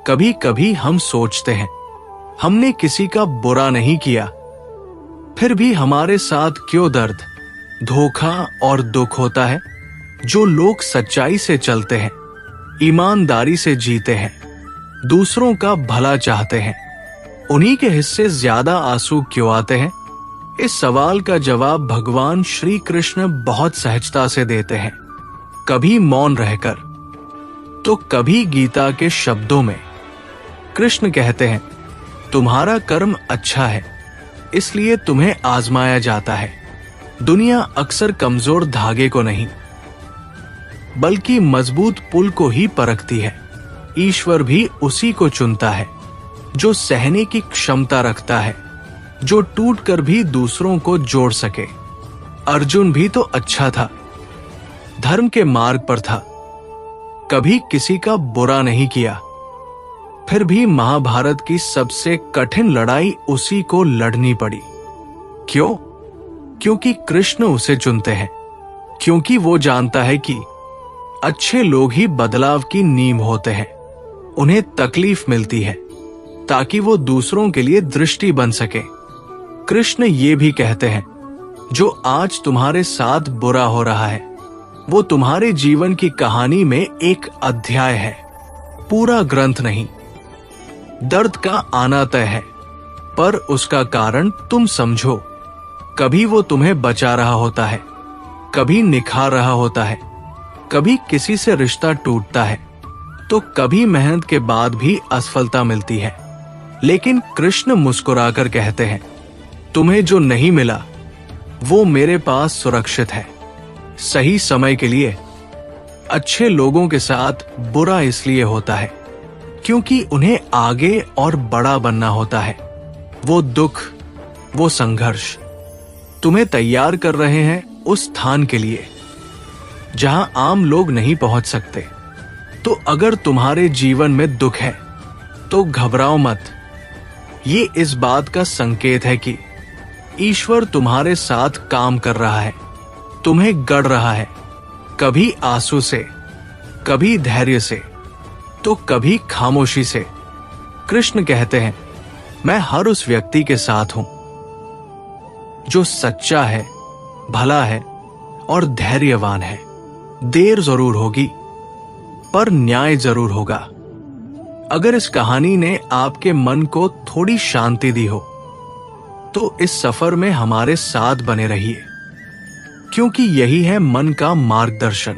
कभी कभी हम सोचते हैं हमने किसी का बुरा नहीं किया, फिर भी हमारे साथ क्यों दर्द, धोखा और दुख होता है। जो लोग सच्चाई से चलते हैं, ईमानदारी से जीते हैं, दूसरों का भला चाहते हैं, उन्हीं के हिस्से ज्यादा आंसू क्यों आते हैं? इस सवाल का जवाब भगवान श्री कृष्ण बहुत सहजता से देते हैं, कभी मौन रहकर तो कभी गीता के शब्दों में। कृष्ण कहते हैं, तुम्हारा कर्म अच्छा है इसलिए तुम्हें आजमाया जाता है। दुनिया अक्सर कमजोर धागे को नहीं बल्कि मजबूत पुल को ही परखती है। ईश्वर भी उसी को चुनता है जो सहने की क्षमता रखता है, जो टूटकर भी दूसरों को जोड़ सके। अर्जुन भी तो अच्छा था, धर्म के मार्ग पर था, कभी किसी का बुरा नहीं किया, फिर भी महाभारत की सबसे कठिन लड़ाई उसी को लड़नी पड़ी। क्यों? क्योंकि कृष्ण उसे चुनते हैं, क्योंकि वो जानता है कि अच्छे लोग ही बदलाव की नींव होते हैं। उन्हें तकलीफ मिलती है ताकि वो दूसरों के लिए दृष्टि बन सके। कृष्ण ये भी कहते हैं, जो आज तुम्हारे साथ बुरा हो रहा है वो तुम्हारे जीवन की कहानी में एक अध्याय है, पूरा ग्रंथ नहीं। दर्द का आना तय है, पर उसका कारण तुम समझो। कभी वो तुम्हें बचा रहा होता है, कभी निखार रहा होता है, कभी किसी से रिश्ता टूटता है, तो कभी मेहनत के बाद भी असफलता मिलती है। लेकिन कृष्ण मुस्कुराकर कहते हैं, तुम्हें जो नहीं मिला वो मेरे पास सुरक्षित है। सही समय के लिए। अच्छे लोगों के साथ बुरा इसलिए होता है क्योंकि उन्हें आगे और बड़ा बनना होता है। वो दुख, वो संघर्ष तुम्हें तैयार कर रहे हैं उस स्थान के लिए जहां आम लोग नहीं पहुंच सकते। तो अगर तुम्हारे जीवन में दुख है तो घबराओ मत। ये इस बात का संकेत है कि ईश्वर तुम्हारे साथ काम कर रहा है, तुम्हें गढ़ रहा है, कभी आंसू से, कभी धैर्य से, तो कभी खामोशी से। कृष्ण कहते हैं, मैं हर उस व्यक्ति के साथ हूं जो सच्चा है, भला है और धैर्यवान है। देर जरूर होगी पर न्याय जरूर होगा। अगर इस कहानी ने आपके मन को थोड़ी शांति दी हो तो इस सफर में हमारे साथ बने रहिए, क्योंकि यही है मन का मार्गदर्शन।